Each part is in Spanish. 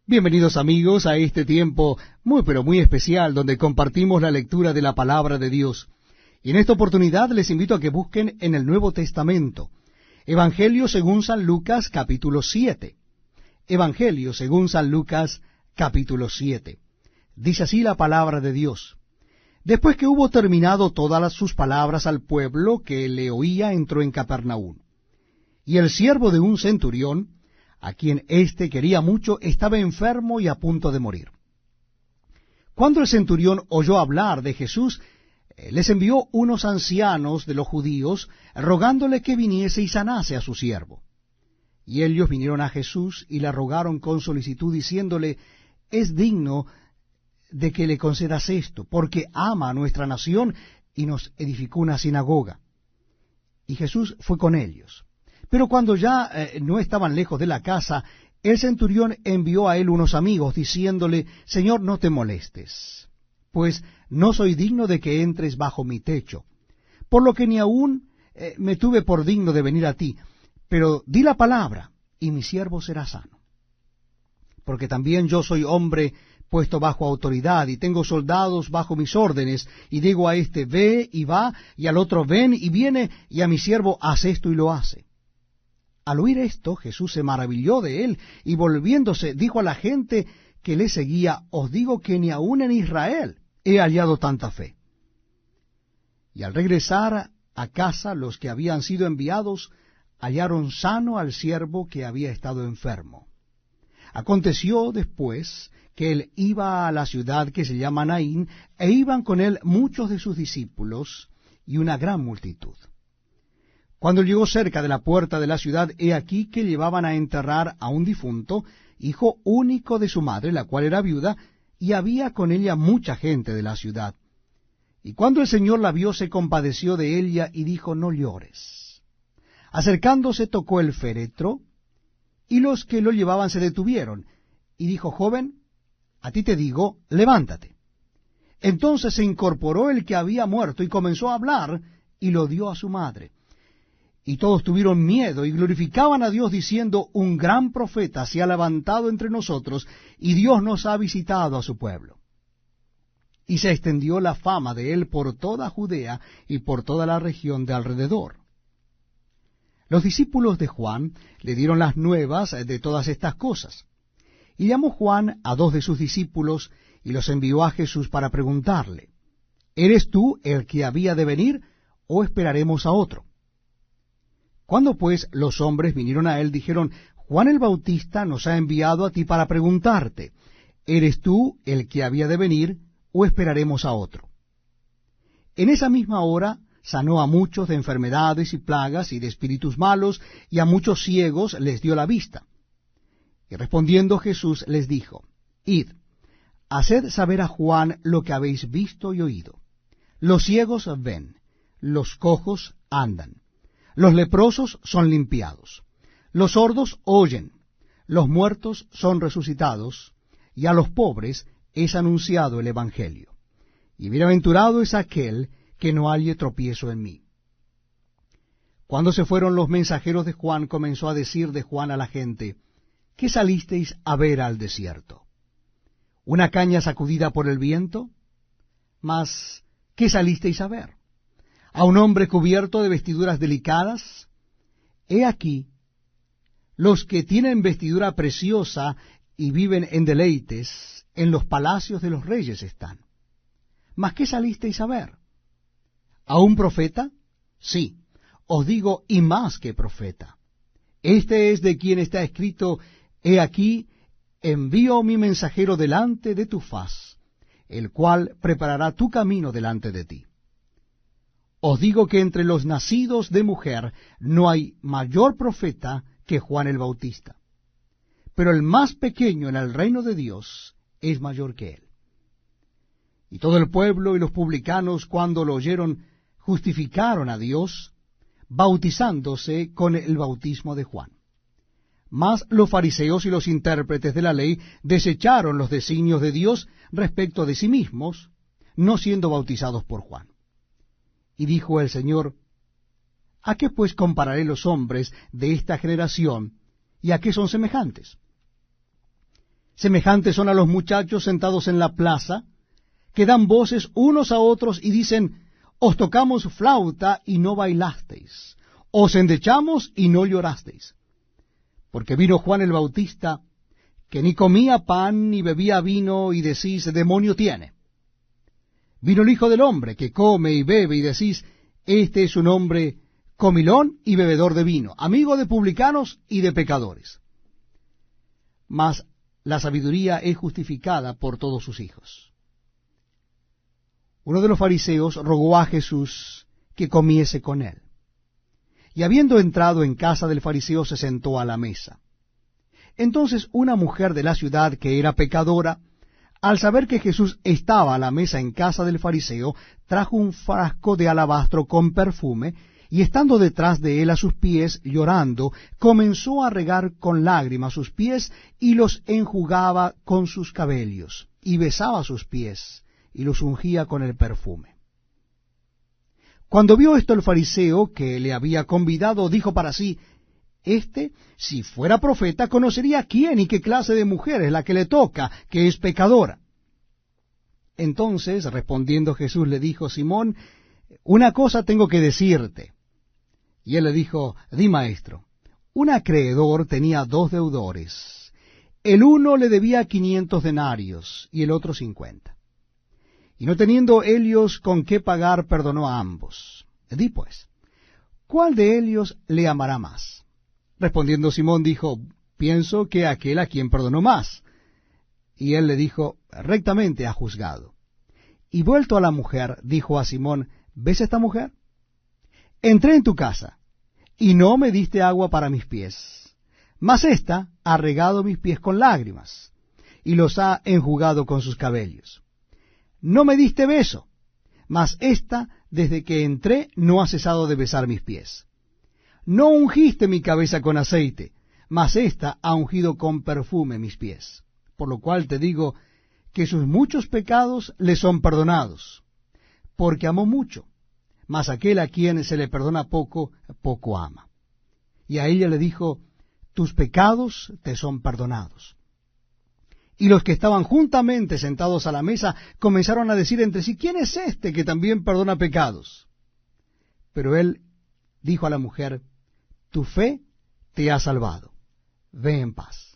Bienvenidos amigos a este tiempo muy pero muy especial donde compartimos la lectura de la palabra de Dios. Y en esta oportunidad les invito a que busquen en el Nuevo Testamento, Evangelio según San Lucas capítulo 7. Evangelio según San Lucas capítulo 7. Dice así la palabra de Dios. Después que hubo terminado todas sus palabras al pueblo que le oía, entró en Capernaum. Y el siervo de un centurión, a quien éste quería mucho, estaba enfermo y a punto de morir. Cuando el centurión oyó hablar de Jesús, les envió unos ancianos de los judíos, rogándole que viniese y sanase a su siervo. Y ellos vinieron a Jesús y le rogaron con solicitud, diciéndole, es digno de que le concedas esto, porque ama a nuestra nación y nos edificó una sinagoga. Y Jesús fue con ellos. Pero cuando ya no estaban lejos de la casa, el centurión envió a él unos amigos, diciéndole, Señor, no te molestes, pues no soy digno de que entres bajo mi techo, por lo que ni aún me tuve por digno de venir a ti, pero di la palabra, y mi siervo será sano. Porque también yo soy hombre puesto bajo autoridad, y tengo soldados bajo mis órdenes, y digo a este, ve y va, y al otro, ven y viene, y a mi siervo, haz esto y lo hace. Al oír esto, Jesús se maravilló de él, y volviéndose, dijo a la gente que le seguía, os digo que ni aun en Israel he hallado tanta fe. Y al regresar a casa, los que habían sido enviados hallaron sano al siervo que había estado enfermo. Aconteció después que él iba a la ciudad que se llama Naín, e iban con él muchos de sus discípulos y una gran multitud. Cuando llegó cerca de la puerta de la ciudad, he aquí que llevaban a enterrar a un difunto, hijo único de su madre, la cual era viuda, y había con ella mucha gente de la ciudad. Y cuando el Señor la vio, se compadeció de ella y dijo, no llores. Acercándose tocó el féretro, y los que lo llevaban se detuvieron, y dijo, joven, a ti te digo, levántate. Entonces se incorporó el que había muerto, y comenzó a hablar, y lo dio a su madre. Y todos tuvieron miedo y glorificaban a Dios diciendo, un gran profeta se ha levantado entre nosotros y Dios nos ha visitado a su pueblo. Y se extendió la fama de él por toda Judea y por toda la región de alrededor. Los discípulos de Juan le dieron las nuevas de todas estas cosas. Y llamó Juan a dos de sus discípulos y los envió a Jesús para preguntarle, ¿eres tú el que había de venir o esperaremos a otro? Cuando pues los hombres vinieron a él, dijeron, Juan el Bautista nos ha enviado a ti para preguntarte, ¿eres tú el que había de venir, o esperaremos a otro? En esa misma hora sanó a muchos de enfermedades y plagas y de espíritus malos, y a muchos ciegos les dio la vista. Y respondiendo Jesús les dijo, id, haced saber a Juan lo que habéis visto y oído. Los ciegos ven, los cojos andan. Los leprosos son limpiados, los sordos oyen, los muertos son resucitados, y a los pobres es anunciado el Evangelio. Y bienaventurado es aquel que no halle tropiezo en mí. Cuando se fueron los mensajeros de Juan, comenzó a decir de Juan a la gente, ¿qué salisteis a ver al desierto? ¿Una caña sacudida por el viento? Mas, ¿qué salisteis a ver? ¿A un hombre cubierto de vestiduras delicadas? He aquí, los que tienen vestidura preciosa y viven en deleites, en los palacios de los reyes están. ¿Mas qué salisteis a ver? ¿A un profeta? Sí, os digo, y más que profeta. Este es de quien está escrito, he aquí, envío mi mensajero delante de tu faz, el cual preparará tu camino delante de ti. Os digo que entre los nacidos de mujer no hay mayor profeta que Juan el Bautista, pero el más pequeño en el reino de Dios es mayor que él. Y todo el pueblo y los publicanos, cuando lo oyeron, justificaron a Dios, bautizándose con el bautismo de Juan. Mas los fariseos y los intérpretes de la ley desecharon los designios de Dios respecto de sí mismos, no siendo bautizados por Juan. Y dijo el Señor, ¿a qué pues compararé los hombres de esta generación, y a qué son semejantes? Semejantes son a los muchachos sentados en la plaza, que dan voces unos a otros y dicen, os tocamos flauta y no bailasteis, os endechamos y no llorasteis. Porque vino Juan el Bautista, que ni comía pan ni bebía vino, y decís, demonio tiene. Vino el Hijo del Hombre, que come y bebe, y decís, este es un hombre comilón y bebedor de vino, amigo de publicanos y de pecadores. Mas la sabiduría es justificada por todos sus hijos. Uno de los fariseos rogó a Jesús que comiese con él. Y habiendo entrado en casa del fariseo, se sentó a la mesa. Entonces una mujer de la ciudad, que era pecadora, al saber que Jesús estaba a la mesa en casa del fariseo, trajo un frasco de alabastro con perfume, y estando detrás de él a sus pies, llorando, comenzó a regar con lágrimas sus pies, y los enjugaba con sus cabellos, y besaba sus pies, y los ungía con el perfume. Cuando vio esto el fariseo que le había convidado, dijo para sí, si fuera profeta, conocería quién y qué clase de mujer es la que le toca, que es pecadora. Entonces, respondiendo Jesús, le dijo, Simón, una cosa tengo que decirte. Y él le dijo, di, maestro. Un acreedor tenía 2 deudores. El uno le debía 500 denarios y el otro 50. Y no teniendo ellos con qué pagar, perdonó a ambos. Di pues, ¿cuál de ellos le amará más? Respondiendo Simón dijo, pienso que aquel a quien perdonó más. Y él le dijo, rectamente ha juzgado. Y vuelto a la mujer, dijo a Simón, ¿ves esta mujer? Entré en tu casa, y no me diste agua para mis pies, mas ésta ha regado mis pies con lágrimas, y los ha enjugado con sus cabellos. No me diste beso, mas ésta, desde que entré, no ha cesado de besar mis pies. No ungiste mi cabeza con aceite, mas ésta ha ungido con perfume mis pies. Por lo cual te digo que sus muchos pecados le son perdonados, porque amó mucho, mas aquel a quien se le perdona poco, poco ama. Y a ella le dijo, tus pecados te son perdonados. Y los que estaban juntamente sentados a la mesa comenzaron a decir entre sí, ¿quién es este que también perdona pecados? Pero él dijo a la mujer, tu fe te ha salvado, ve en paz.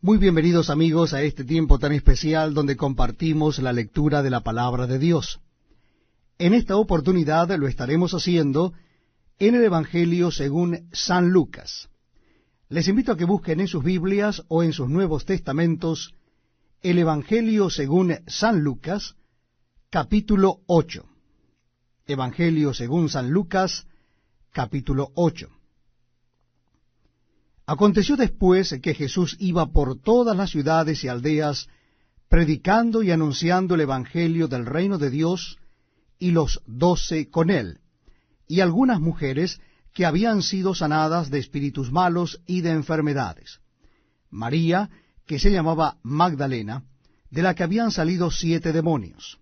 Muy bienvenidos amigos a este tiempo tan especial donde compartimos la lectura de la palabra de Dios. En esta oportunidad lo estaremos haciendo en el Evangelio según San Lucas. Les invito a que busquen en sus Biblias o en sus Nuevos Testamentos el Evangelio según San Lucas, capítulo 8. Evangelio según San Lucas, capítulo 8. Aconteció después que Jesús iba por todas las ciudades y aldeas, predicando y anunciando el Evangelio del reino de Dios, y los 12 con él, y algunas mujeres que habían sido sanadas de espíritus malos y de enfermedades. María, que se llamaba Magdalena, de la que habían salido 7 demonios.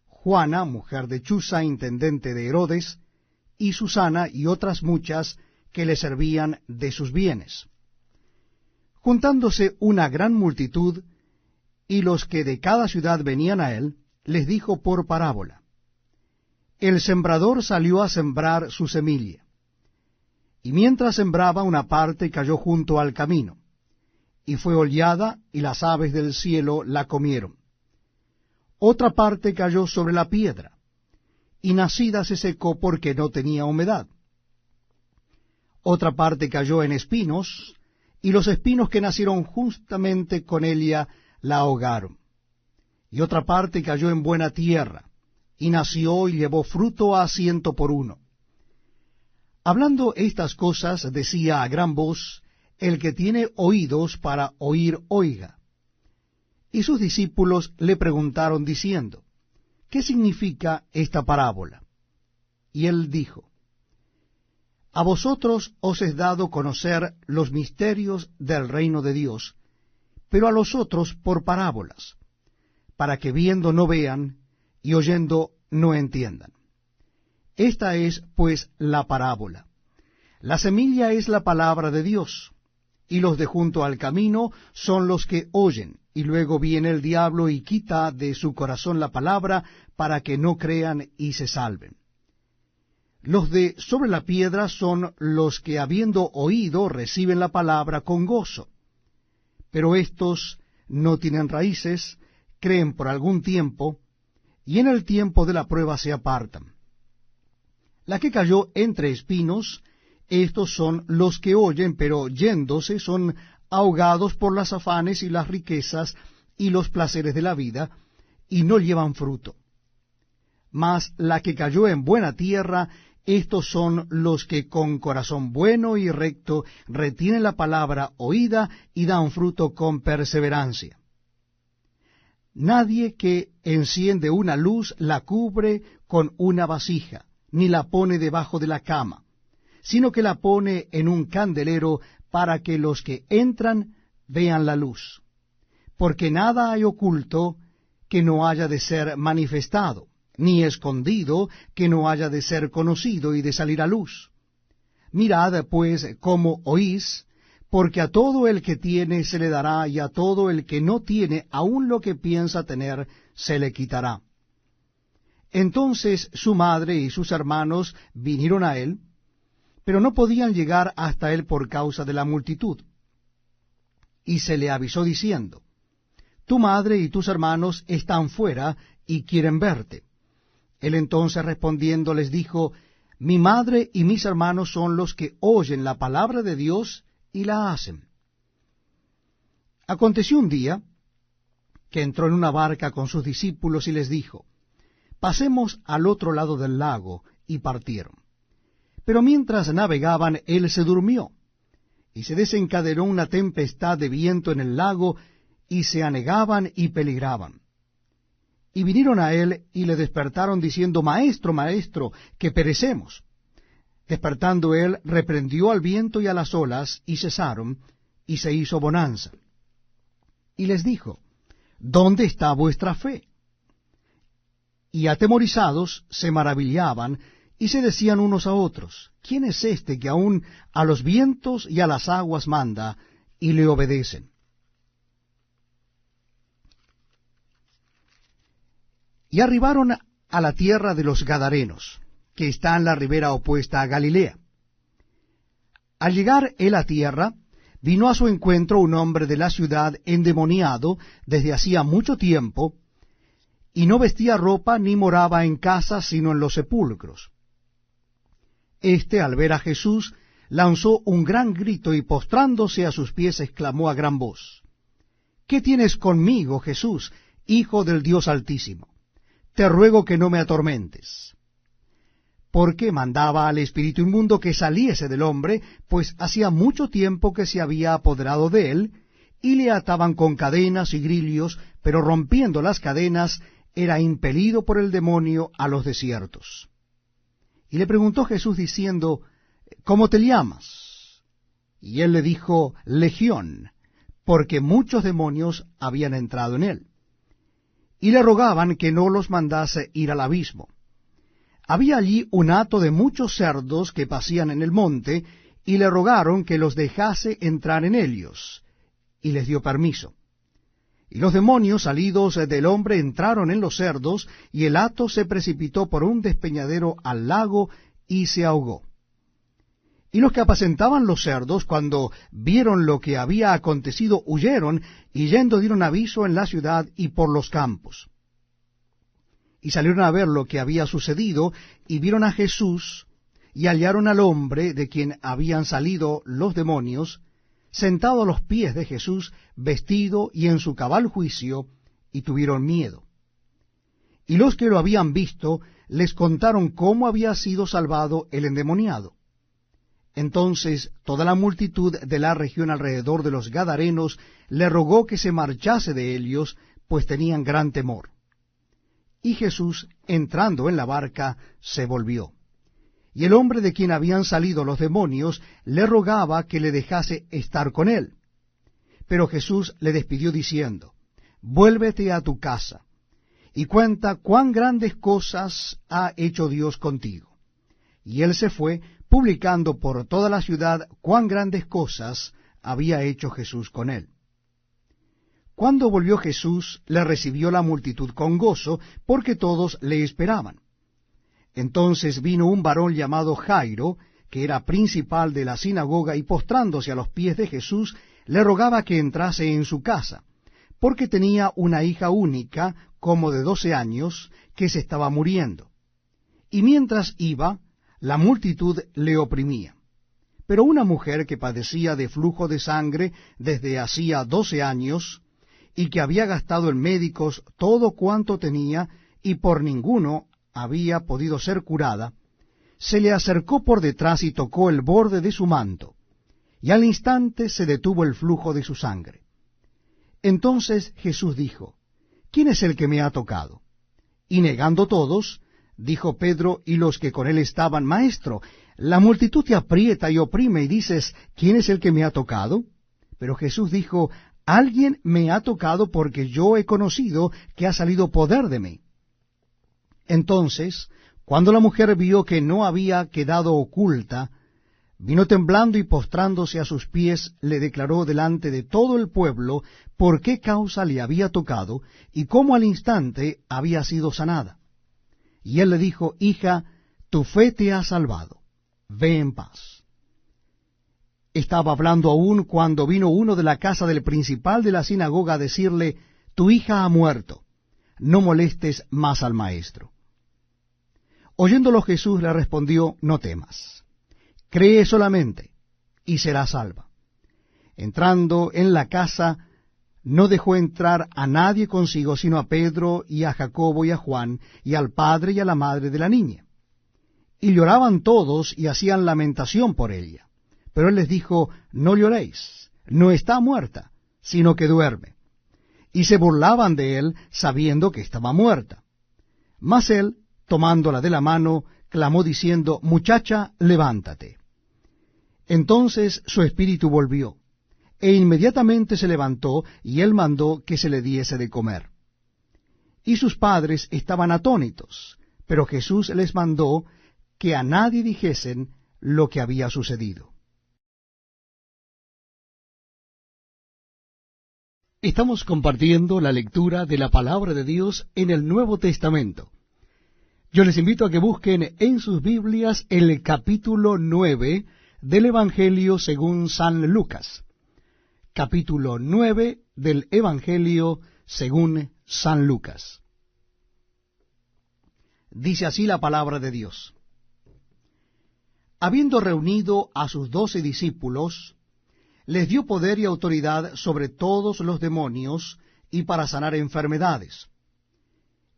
Juana, mujer de Chuza, intendente de Herodes, y Susana y otras muchas que le servían de sus bienes. Juntándose una gran multitud, y los que de cada ciudad venían a él, les dijo por parábola, el sembrador salió a sembrar su semilla, y mientras sembraba una parte cayó junto al camino, y fue hollada, y las aves del cielo la comieron. Otra parte cayó sobre la piedra, y nacida se secó porque no tenía humedad. Otra parte cayó en espinos, y los espinos que nacieron justamente con ella la ahogaron. Y otra parte cayó en buena tierra, y nació y llevó fruto a 100 por 1. Hablando estas cosas, decía a gran voz, el que tiene oídos para oír, oiga. Y sus discípulos le preguntaron diciendo, ¿qué significa esta parábola? Y él dijo, a vosotros os es dado conocer los misterios del reino de Dios, pero a los otros por parábolas, para que viendo no vean, y oyendo no entiendan. Esta es, pues, la parábola. La semilla es la palabra de Dios, y los de junto al camino son los que oyen, y luego viene el diablo y quita de su corazón la palabra para que no crean y se salven. Los de sobre la piedra son los que, habiendo oído, reciben la palabra con gozo. Pero éstos no tienen raíces, creen por algún tiempo, y en el tiempo de la prueba se apartan. La que cayó entre espinos, estos son los que oyen, pero yéndose son ahogados por las afanes y las riquezas y los placeres de la vida, y no llevan fruto. Mas la que cayó en buena tierra, estos son los que con corazón bueno y recto retienen la palabra oída y dan fruto con perseverancia. Nadie que enciende una luz la cubre con una vasija, ni la pone debajo de la cama, sino que la pone en un candelero para que los que entran vean la luz. Porque nada hay oculto que no haya de ser manifestado, ni escondido que no haya de ser conocido y de salir a luz. Mirad, pues, cómo oís, porque a todo el que tiene se le dará, y a todo el que no tiene, aun lo que piensa tener, se le quitará. Entonces su madre y sus hermanos vinieron a él, pero no podían llegar hasta él por causa de la multitud. Y se le avisó diciendo, tu madre y tus hermanos están fuera y quieren verte. Él entonces respondiendo les dijo, mi madre y mis hermanos son los que oyen la palabra de Dios y la hacen. Aconteció un día que entró en una barca con sus discípulos y les dijo, pasemos al otro lado del lago, y partieron. Pero mientras navegaban, él se durmió, y se desencadenó una tempestad de viento en el lago, y se anegaban y peligraban. Y vinieron a él y le despertaron diciendo, Maestro, Maestro, que perecemos. Despertando él, reprendió al viento y a las olas, y cesaron, y se hizo bonanza. Y les dijo, ¿dónde está vuestra fe? Y atemorizados se maravillaban, y se decían unos a otros, ¿quién es este que aun a los vientos y a las aguas manda, y le obedecen? Y arribaron a la tierra de los Gadarenos, que está en la ribera opuesta a Galilea. Al llegar él a tierra, vino a su encuentro un hombre de la ciudad endemoniado desde hacía mucho tiempo, y no vestía ropa ni moraba en casa, sino en los sepulcros. Este, al ver a Jesús, lanzó un gran grito y postrándose a sus pies exclamó a gran voz, ¿qué tienes conmigo, Jesús, Hijo del Dios Altísimo? Te ruego que no me atormentes. Porque mandaba al espíritu inmundo que saliese del hombre, pues hacía mucho tiempo que se había apoderado de él, y le ataban con cadenas y grillos, pero rompiendo las cadenas, era impelido por el demonio a los desiertos. Y le preguntó Jesús diciendo, ¿cómo te llamas? Y él le dijo, Legión, porque muchos demonios habían entrado en él. Y le rogaban que no los mandase ir al abismo. Había allí un hato de muchos cerdos que pasían en el monte, y le rogaron que los dejase entrar en ellos, y les dio permiso. Y los demonios salidos del hombre entraron en los cerdos, y el hato se precipitó por un despeñadero al lago, y se ahogó. Y los que apacentaban los cerdos, cuando vieron lo que había acontecido, huyeron, y yendo dieron aviso en la ciudad y por los campos. Y salieron a ver lo que había sucedido, y vieron a Jesús, y hallaron al hombre de quien habían salido los demonios, sentado a los pies de Jesús, vestido y en su cabal juicio, y tuvieron miedo. Y los que lo habían visto les contaron cómo había sido salvado el endemoniado. Entonces toda la multitud de la región alrededor de los Gadarenos le rogó que se marchase de ellos, pues tenían gran temor. Y Jesús, entrando en la barca, se volvió. Y el hombre de quien habían salido los demonios le rogaba que le dejase estar con él. Pero Jesús le despidió diciendo, Vuélvete a tu casa, y cuenta cuán grandes cosas ha hecho Dios contigo. Y él se fue, publicando por toda la ciudad cuán grandes cosas había hecho Jesús con él. Cuando volvió Jesús, le recibió la multitud con gozo, porque todos le esperaban. Entonces vino un varón llamado Jairo, que era principal de la sinagoga, y postrándose a los pies de Jesús, le rogaba que entrase en su casa, porque tenía una hija única, como de 12 años, que se estaba muriendo. Y mientras iba, la multitud le oprimía. Pero una mujer que padecía de flujo de sangre desde hacía 12 años, y que había gastado en médicos todo cuanto tenía, y por ninguno había podido ser curada, se le acercó por detrás y tocó el borde de su manto, y al instante se detuvo el flujo de su sangre. Entonces Jesús dijo, ¿quién es el que me ha tocado? Y negando todos, dijo Pedro y los que con él estaban, Maestro, la multitud te aprieta y oprime, y dices, ¿quién es el que me ha tocado? Pero Jesús dijo, alguien me ha tocado, porque yo he conocido que ha salido poder de mí. Entonces, cuando la mujer vio que no había quedado oculta, vino temblando y postrándose a sus pies, le declaró delante de todo el pueblo por qué causa le había tocado, y cómo al instante había sido sanada. Y él le dijo, Hija, tu fe te ha salvado, ve en paz. Estaba hablando aún cuando vino uno de la casa del principal de la sinagoga a decirle, tu hija ha muerto, no molestes más al maestro. Oyéndolo Jesús le respondió, no temas, cree solamente, y serás salva. Entrando en la casa, no dejó entrar a nadie consigo, sino a Pedro y a Jacobo y a Juan, y al padre y a la madre de la niña. Y lloraban todos y hacían lamentación por ella. Pero él les dijo, no lloréis, no está muerta, sino que duerme. Y se burlaban de él, sabiendo que estaba muerta. Mas él, tomándola de la mano, clamó diciendo, Muchacha, levántate. Entonces su espíritu volvió, e inmediatamente se levantó, y él mandó que se le diese de comer. Y sus padres estaban atónitos, pero Jesús les mandó que a nadie dijesen lo que había sucedido. Estamos compartiendo la lectura de la palabra de Dios en el Nuevo Testamento. Yo les invito a que busquen en sus Biblias el capítulo 9 del Evangelio según San Lucas. Capítulo 9 del Evangelio según San Lucas. Dice así la palabra de Dios. Habiendo reunido a sus 12 discípulos, les dio poder y autoridad sobre todos los demonios y para sanar enfermedades.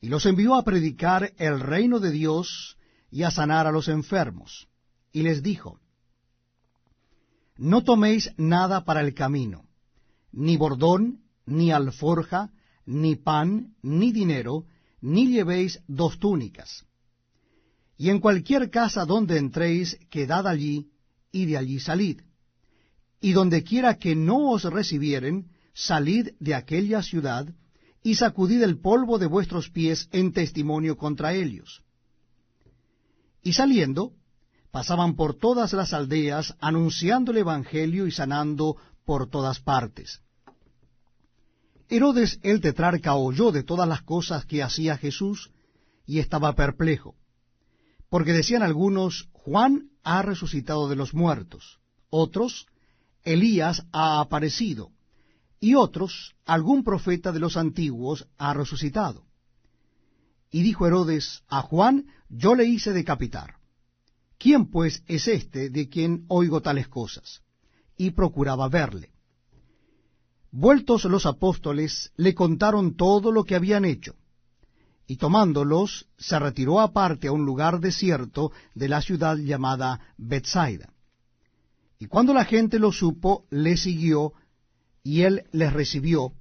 Y los envió a predicar el reino de Dios y a sanar a los enfermos. Y les dijo, no toméis nada para el camino, ni bordón, ni alforja, ni pan, ni dinero, ni llevéis 2 túnicas. Y en cualquier casa donde entréis, quedad allí, y de allí salid. Y donde quiera que no os recibieren, salid de aquella ciudad, y sacudid el polvo de vuestros pies en testimonio contra ellos. Y saliendo, pasaban por todas las aldeas, anunciando el evangelio y sanando por todas partes. Herodes el tetrarca oyó de todas las cosas que hacía Jesús, y estaba perplejo, porque decían algunos, Juan ha resucitado de los muertos, otros, Elías ha aparecido, y otros, algún profeta de los antiguos ha resucitado. Y dijo Herodes, a Juan yo le hice decapitar. ¿Quién pues es este de quien oigo tales cosas? Y procuraba verle. Vueltos los apóstoles, le contaron todo lo que habían hecho, y tomándolos, se retiró aparte a un lugar desierto de la ciudad llamada Betsaida. Y cuando la gente lo supo, le siguió, y él les recibió,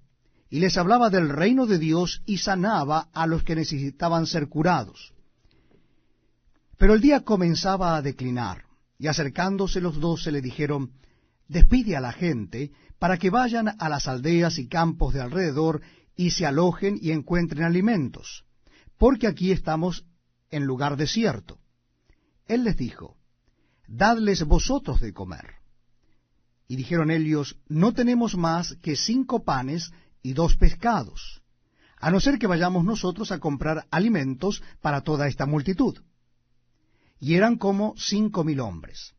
y les hablaba del reino de Dios, y sanaba a los que necesitaban ser curados. Pero el día comenzaba a declinar, y acercándose los 12 le dijeron, despide a la gente, para que vayan a las aldeas y campos de alrededor, y se alojen y encuentren alimentos, porque aquí estamos en lugar desierto. Él les dijo, dadles vosotros de comer. Y dijeron ellos, no tenemos más que 5 panes y 2 pescados, a no ser que vayamos nosotros a comprar alimentos para toda esta multitud. Y eran como 5.000 hombres.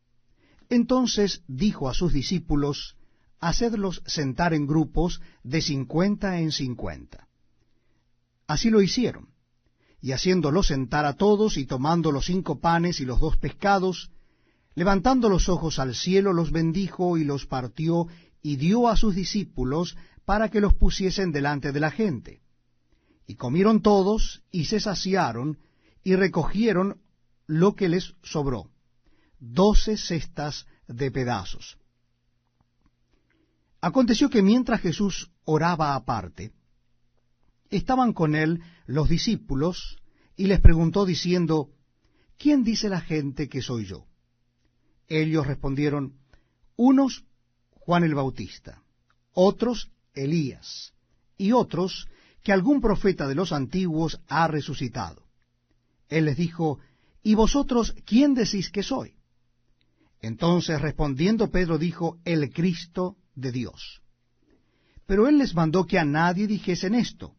Entonces dijo a sus discípulos, hacedlos sentar en grupos de 50 en 50. Así lo hicieron, y haciéndolos sentar a todos, y tomando los 5 panes y los 2 pescados, levantando los ojos al cielo, los bendijo y los partió, y dio a sus discípulos para que los pusiesen delante de la gente. Y comieron todos, y se saciaron, y recogieron lo que les sobró, 12 cestas de pedazos. Aconteció que mientras Jesús oraba aparte, estaban con él los discípulos, y les preguntó diciendo, ¿quién dice la gente que soy yo? Ellos respondieron, unos Juan el Bautista, otros Elías, y otros que algún profeta de los antiguos ha resucitado. Él les dijo, ¿y vosotros quién decís que soy? Entonces respondiendo Pedro dijo, el Cristo de Dios. Pero él les mandó que a nadie dijesen esto,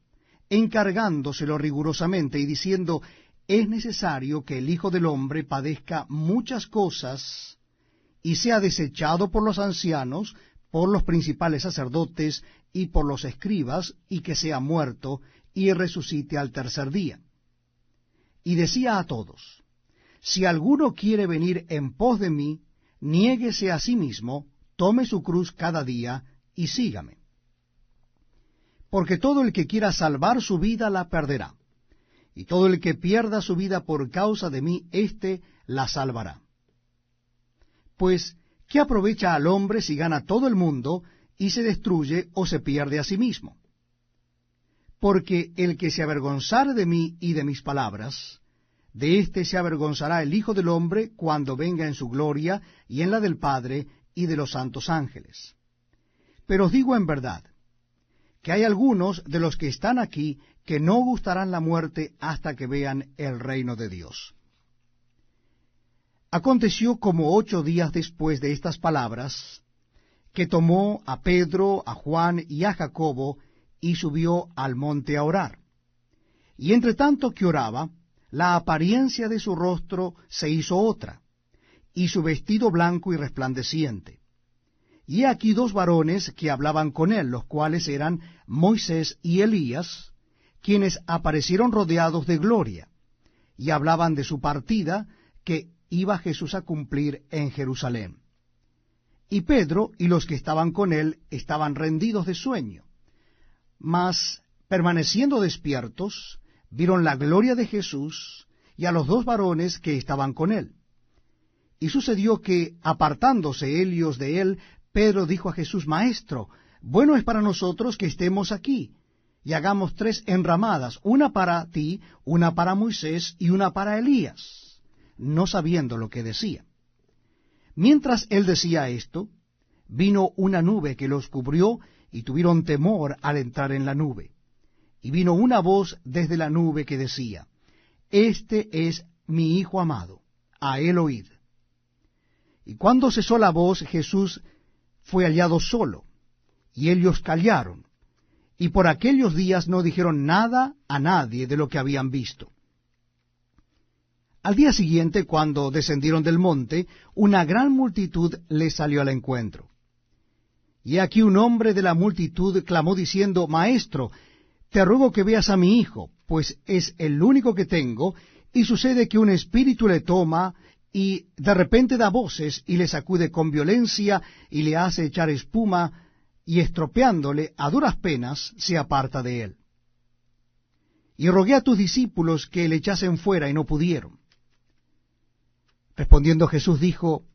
encargándoselo rigurosamente y diciendo, es necesario que el Hijo del Hombre padezca muchas cosas y sea desechado por los ancianos, por los principales sacerdotes y por los escribas, y que sea muerto y resucite al tercer día. Y decía a todos, si alguno quiere venir en pos de mí, niéguese a sí mismo, tome su cruz cada día y sígame. Porque todo el que quiera salvar su vida la perderá, y todo el que pierda su vida por causa de mí, éste la salvará. Pues, ¿qué aprovecha al hombre si gana todo el mundo y se destruye o se pierde a sí mismo? Porque el que se avergonzare de mí y de mis palabras, de éste se avergonzará el Hijo del Hombre cuando venga en su gloria y en la del Padre y de los santos ángeles. Pero os digo en verdad, que hay algunos de los que están aquí que no gustarán la muerte hasta que vean el reino de Dios. Aconteció como 8 días después de estas palabras, que tomó a Pedro, a Juan y a Jacobo, y subió al monte a orar. Y entre tanto que oraba, la apariencia de su rostro se hizo otra, y su vestido blanco y resplandeciente. Y he aquí 2 varones que hablaban con él, los cuales eran Moisés y Elías, quienes aparecieron rodeados de gloria, y hablaban de su partida, que iba Jesús a cumplir en Jerusalén. Y Pedro y los que estaban con él estaban rendidos de sueño, mas permaneciendo despiertos, vieron la gloria de Jesús y a los 2 varones que estaban con él. Y sucedió que, apartándose ellos de él, Pedro dijo a Jesús, Maestro, bueno es para nosotros que estemos aquí, y hagamos 3 enramadas, una para ti, una para Moisés y una para Elías, no sabiendo lo que decía. Mientras él decía esto, vino una nube que los cubrió, y tuvieron temor al entrar en la nube. Y vino una voz desde la nube que decía, Este es mi Hijo amado, a él oíd. Y cuando cesó la voz, Jesús fue hallado solo, y ellos callaron, y por aquellos días no dijeron nada a nadie de lo que habían visto. Al día siguiente, cuando descendieron del monte, una gran multitud les salió al encuentro. Y aquí un hombre de la multitud clamó diciendo, Maestro, te ruego que veas a mi hijo, pues es el único que tengo, y sucede que un espíritu le toma, y de repente da voces, y le sacude con violencia, y le hace echar espuma, y estropeándole a duras penas, se aparta de él. Y rogué a tus discípulos que le echasen fuera, y no pudieron. Respondiendo Jesús dijo,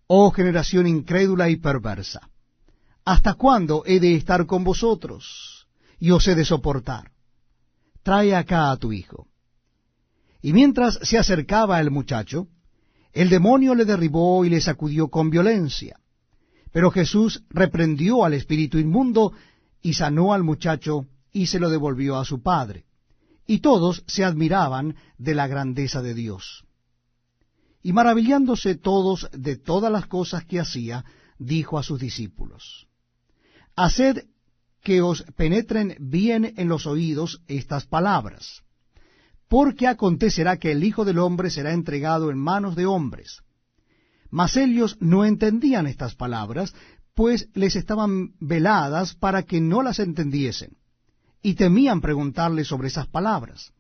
Oh generación incrédula y perversa, ¿hasta cuándo he de estar con vosotros? Y os he de soportar. Trae acá a tu hijo. Y mientras se acercaba el muchacho, el demonio le derribó y le sacudió con violencia. Pero Jesús reprendió al espíritu inmundo y sanó al muchacho y se lo devolvió a su padre. Y todos se admiraban de la grandeza de Dios. Y maravillándose todos de todas las cosas que hacía, dijo a sus discípulos: Haced que os penetren bien en los oídos estas palabras, porque acontecerá que el Hijo del Hombre será entregado en manos de hombres. Mas ellos no entendían estas palabras, pues les estaban veladas para que no las entendiesen, y temían preguntarle sobre esas palabras.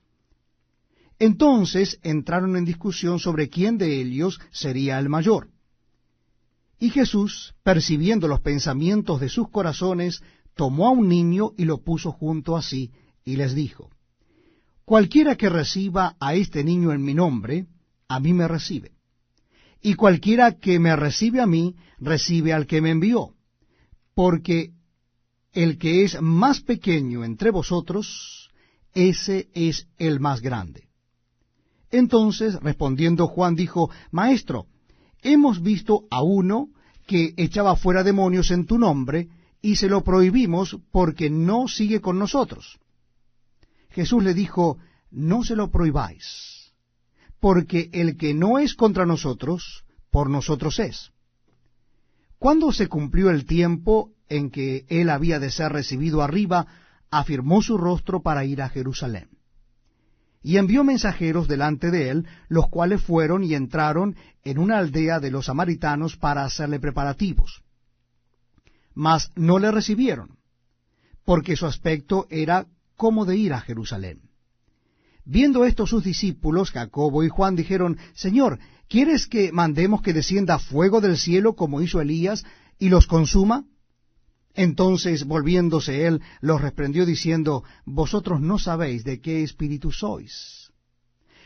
Entonces entraron en discusión sobre quién de ellos sería el mayor. Y Jesús, percibiendo los pensamientos de sus corazones, tomó a un niño y lo puso junto a sí, y les dijo: Cualquiera que reciba a este niño en mi nombre, a mí me recibe. Y cualquiera que me recibe a mí, recibe al que me envió. Porque el que es más pequeño entre vosotros, ese es el más grande. Entonces, respondiendo Juan, dijo: Maestro, hemos visto a uno que echaba fuera demonios en tu nombre, y se lo prohibimos porque no sigue con nosotros. Jesús le dijo: No se lo prohibáis, porque el que no es contra nosotros, por nosotros es. Cuando se cumplió el tiempo en que él había de ser recibido arriba, afirmó su rostro para ir a Jerusalén. Y envió mensajeros delante de él, los cuales fueron y entraron en una aldea de los samaritanos para hacerle preparativos. Mas no le recibieron, porque su aspecto era como de ir a Jerusalén. Viendo esto sus discípulos, Jacobo y Juan, dijeron: Señor, ¿quieres que mandemos que descienda fuego del cielo como hizo Elías y los consuma? Entonces, volviéndose él, los reprendió diciendo: Vosotros no sabéis de qué espíritu sois,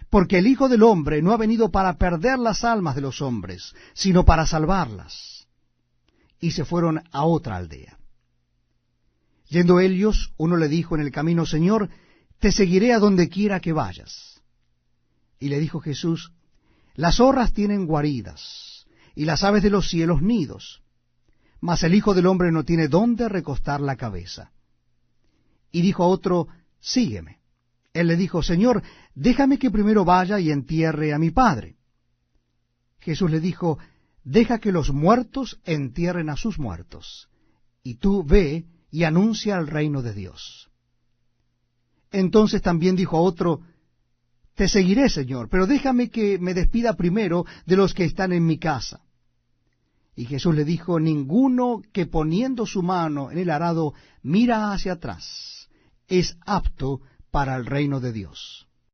porque el Hijo del Hombre no ha venido para perder las almas de los hombres, sino para salvarlas. Y se fueron a otra aldea. Yendo ellos, uno le dijo en el camino: Señor, te seguiré a donde quiera que vayas. Y le dijo Jesús: Las zorras tienen guaridas, y las aves de los cielos nidos, mas el Hijo del Hombre no tiene dónde recostar la cabeza. Y dijo a otro: Sígueme. Él le dijo: Señor, déjame que primero vaya y entierre a mi padre. Jesús le dijo: Deja que los muertos entierren a sus muertos, y tú ve y anuncia el reino de Dios. Entonces también dijo a otro: Te seguiré, Señor, pero déjame que me despida primero de los que están en mi casa. Y Jesús le dijo: Ninguno que poniendo su mano en el arado mira hacia atrás es apto para el reino de Dios.